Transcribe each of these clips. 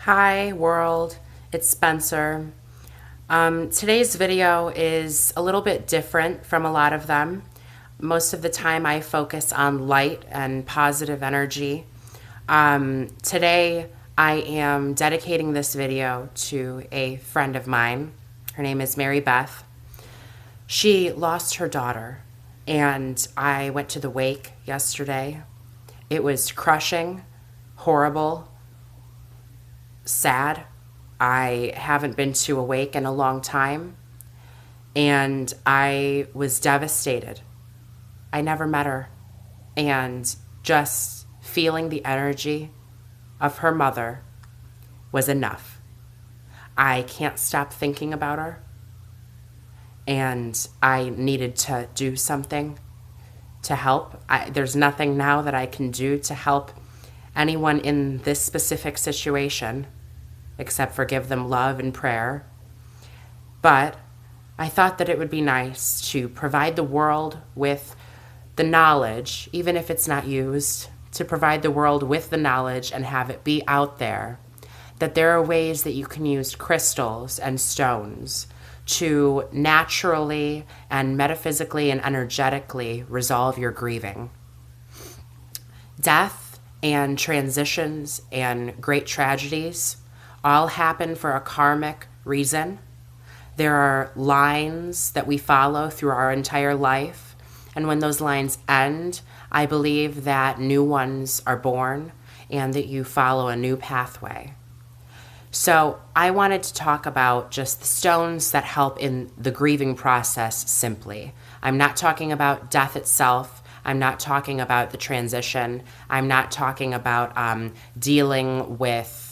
Hi world, it's Spencer. Today's video is a little bit different from a lot of them. Most of the time I focus on light and positive energy. Today I am dedicating this video to a friend of mine. Her name is Mary Beth. She lost her daughter and I went to the wake yesterday. It was crushing, horrible, sad. I haven't been to a wake in a long time, and I was devastated. I never met her, and just feeling the energy of her mother was enough. I can't stop thinking about her, and I needed to do something to help. There's nothing now that I can do to help anyone in this specific situation except for give them love and prayer. But I thought that it would be nice to provide the world with the knowledge, even if it's not used, to provide the world with the knowledge and have it be out there, that there are ways that you can use crystals and stones to naturally and metaphysically and energetically resolve your grieving. Death and transitions and great tragedies all happen for a karmic reason. There are lines that we follow through our entire life, and when those lines end, I believe that new ones are born and that you follow a new pathway. So I wanted to talk about just the stones that help in the grieving process simply. I'm not talking about death itself. I'm not talking about the transition. I'm not talking about dealing with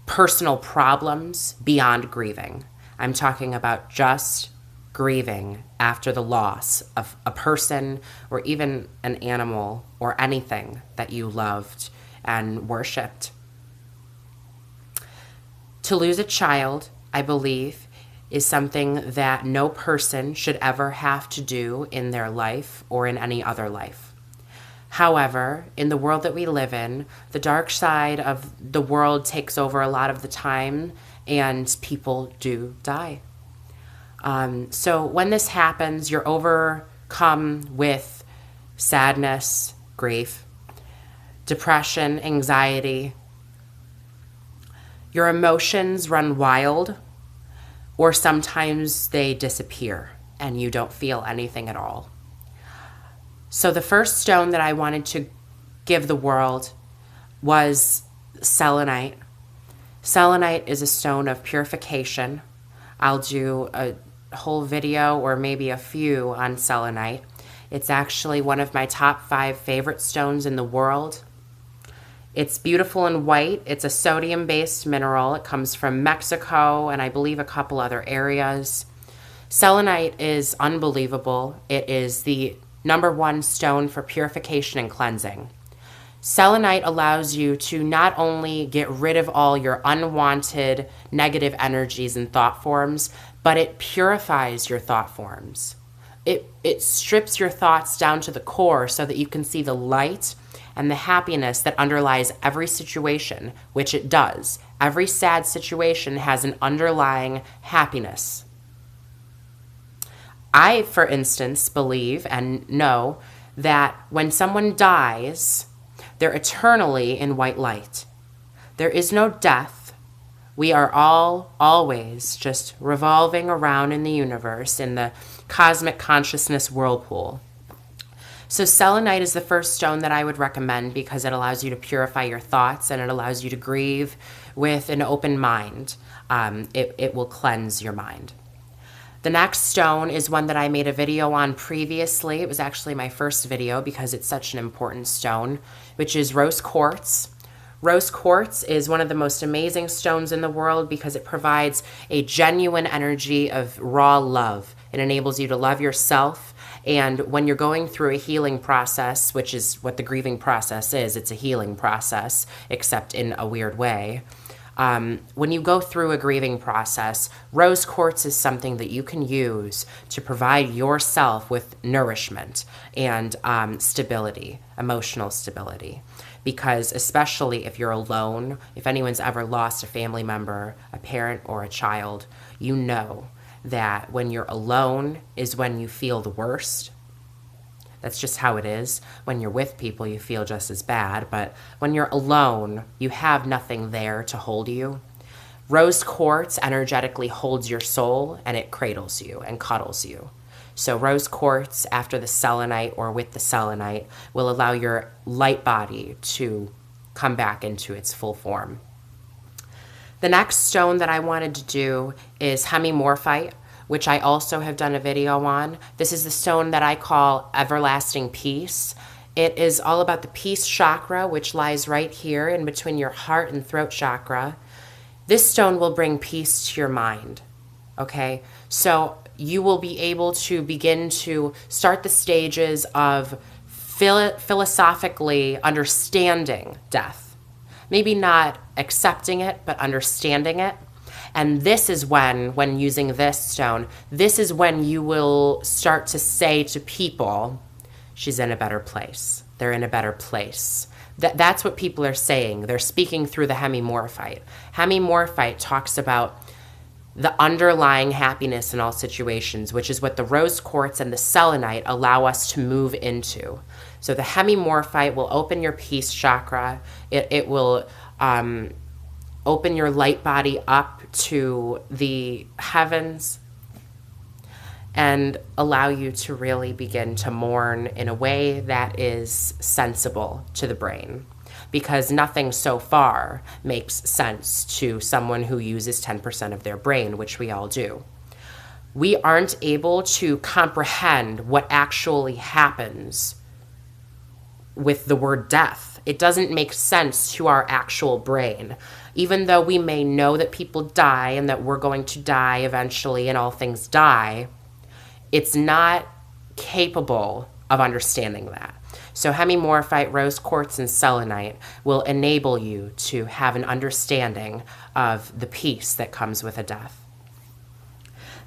personal problems beyond grieving. I'm talking about just grieving after the loss of a person or even an animal or anything that you loved and worshipped. To lose a child, I believe, is something that no person should ever have to do in their life or in any other life. However, in the world that we live in, the dark side of the world takes over a lot of the time, and people do die. So when this happens, you're overcome with sadness, grief, depression, anxiety. Your emotions run wild, or sometimes they disappear and you don't feel anything at all. So the first stone that I wanted to give the world was selenite. Selenite is a stone of purification. I'll do a whole video or maybe a few on selenite. It's actually one of my top 5 favorite stones in the world. It's beautiful and white. It's a sodium-based mineral. It comes from Mexico and I believe a couple other areas. Selenite is unbelievable. It is the #1 stone for purification and cleansing. Selenite allows you to not only get rid of all your unwanted negative energies and thought forms, but it purifies your thought forms. It strips your thoughts down to the core so that you can see the light and the happiness that underlies every situation, which it does. Every sad situation has an underlying happiness. I, for instance, believe and know that when someone dies, they're eternally in white light. There is no death. We are all always just revolving around in the universe, in the cosmic consciousness whirlpool. So selenite is the first stone that I would recommend because it allows you to purify your thoughts and it allows you to grieve with an open mind. It will cleanse your mind. The next stone is one that I made a video on previously. It was actually my first video because it's such an important stone, which is rose quartz. Rose quartz is one of the most amazing stones in the world because it provides a genuine energy of raw love. It enables you to love yourself, and when you're going through a healing process, which is what the grieving process is, it's a healing process, except in a weird way. When you go through a grieving process, rose quartz is something that you can use to provide yourself with nourishment and stability, emotional stability. because especially if you're alone, if anyone's ever lost a family member, a parent, or a child, you know that when you're alone is when you feel the worst. That's just how it is. When you're with people, you feel just as bad, but when you're alone, you have nothing there to hold you. Rose quartz energetically holds your soul, and it cradles you and cuddles you. So rose quartz after the selenite or with the selenite will allow your light body to come back into its full form. The next stone that I wanted to do is hemimorphite, which I also have done a video on. This is the stone that I call everlasting peace. It is all about the peace chakra, which lies right here in between your heart and throat chakra. This stone will bring peace to your mind, okay? So you will be able to begin to start the stages of philosophically understanding death. Maybe not accepting it, but understanding it. And this is when using this stone, this is when you will start to say to people, she's in a better place. They're in a better place. That's what people are saying. They're speaking through the hemimorphite. Hemimorphite talks about the underlying happiness in all situations, which is what the rose quartz and the selenite allow us to move into. So the hemimorphite will open your peace chakra. It will open your light body up to the heavens and allow you to really begin to mourn in a way that is sensible to the brain, because nothing so far makes sense to someone who uses 10% of their brain, which we all do. We aren't able to comprehend what actually happens with the word death. It doesn't make sense to our actual brain. Even though we may know that people die and that we're going to die eventually and all things die, it's not capable of understanding that. So hemimorphite, rose quartz, and selenite will enable you to have an understanding of the peace that comes with a death.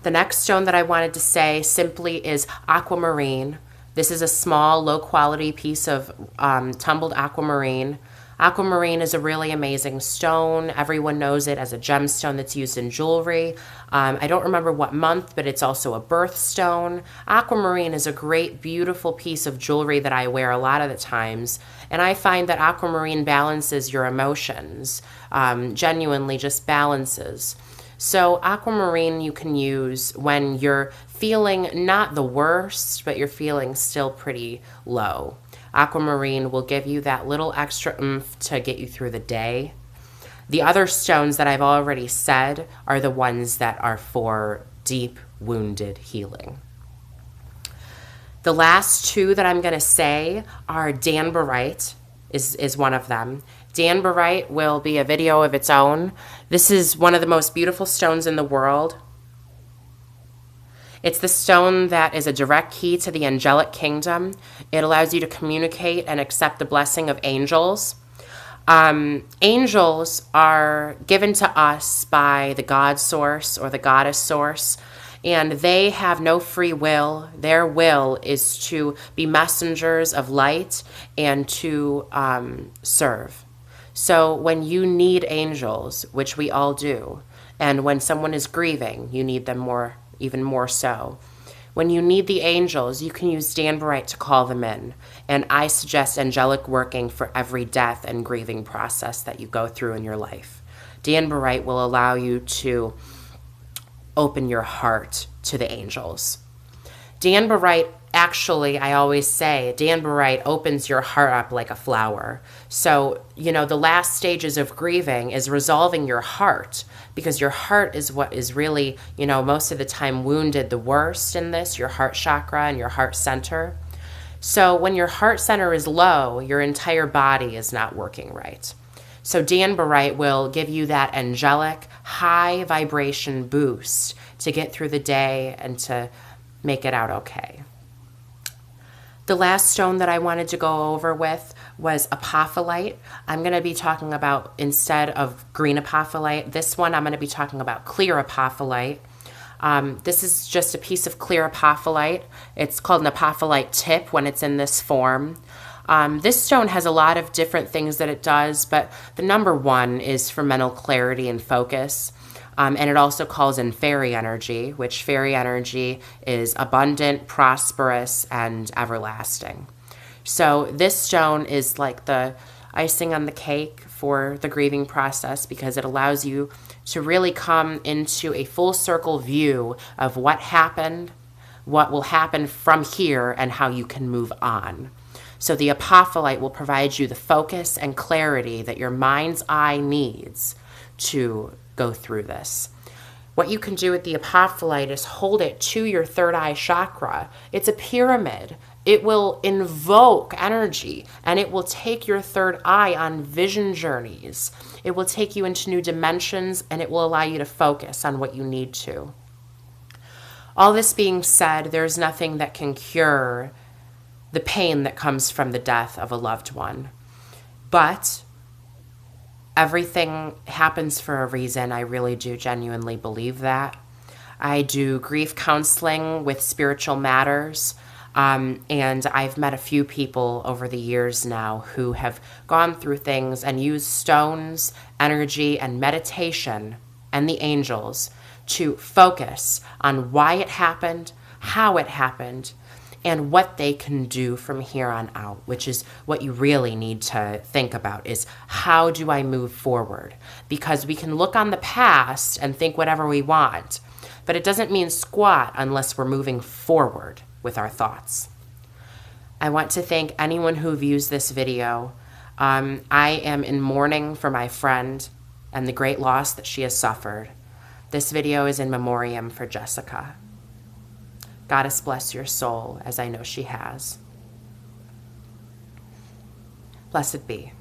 The next stone that I wanted to say simply is aquamarine. This is a small, low-quality piece of tumbled aquamarine. Aquamarine is a really amazing stone. Everyone knows it as a gemstone that's used in jewelry. I don't remember what month, but it's also a birthstone. Aquamarine is a great, beautiful piece of jewelry that I wear a lot of the times, and I find that aquamarine balances your emotions, genuinely just balances. So aquamarine you can use when you're feeling not the worst, but you're feeling still pretty low. Aquamarine will give you that little extra oomph to get you through the day. The other stones that I've already said are the ones that are for deep wounded healing. The last two that I'm going to say are danbarite is one of them. Danbarite will be a video of its own. This is one of the most beautiful stones in the world. It's the stone that is a direct key to the angelic kingdom. It allows you to communicate and accept the blessing of angels. Angels are given to us by the God source or the goddess source, and they have no free will. Their will is to be messengers of light and to serve. So when you need angels, which we all do, and when someone is grieving, you need them even more so. When you need the angels, you can use danbarite to call them in. And I suggest angelic working for every death and grieving process that you go through in your life. Danbarite will allow you to open your heart to the angels. Danbarite, actually, I always say, danbarite opens your heart up like a flower. So, the last stages of grieving is resolving your heart, because your heart is what is really, most of the time wounded the worst in this, your heart chakra and your heart center. So when your heart center is low, your entire body is not working right. So danbarite will give you that angelic, high vibration boost to get through the day and to make it out okay. The last stone that I wanted to go over with was apophyllite. I'm going to be talking about, instead of green apophyllite, this one I'm going to be talking about clear apophyllite. This is just a piece of clear apophyllite. It's called an apophyllite tip when it's in this form. This stone has a lot of different things that it does, but the number one is for mental clarity and focus. And it also calls in fairy energy, which fairy energy is abundant, prosperous, and everlasting. So this stone is like the icing on the cake for the grieving process because it allows you to really come into a full circle view of what happened, what will happen from here, and how you can move on. So the apophyllite will provide you the focus and clarity that your mind's eye needs to go through this. What you can do with the apophyllite is hold it to your third eye chakra. It's a pyramid. It will invoke energy, and it will take your third eye on vision journeys. It will take you into new dimensions, and it will allow you to focus on what you need to. All this being said, there's nothing that can cure the pain that comes from the death of a loved one. But everything happens for a reason. I really do genuinely believe that. I do grief counseling with spiritual matters. And I've met a few people over the years now who have gone through things and used stones, energy, and meditation and the angels to focus on why it happened, how it happened, and what they can do from here on out, which is what you really need to think about is how do I move forward? Because we can look on the past and think whatever we want, but it doesn't mean squat unless we're moving forward with our thoughts. I want to thank anyone who views this video. I am in mourning for my friend and the great loss that she has suffered. This video is in memoriam for Jessica. Goddess bless your soul, as I know she has. Blessed be.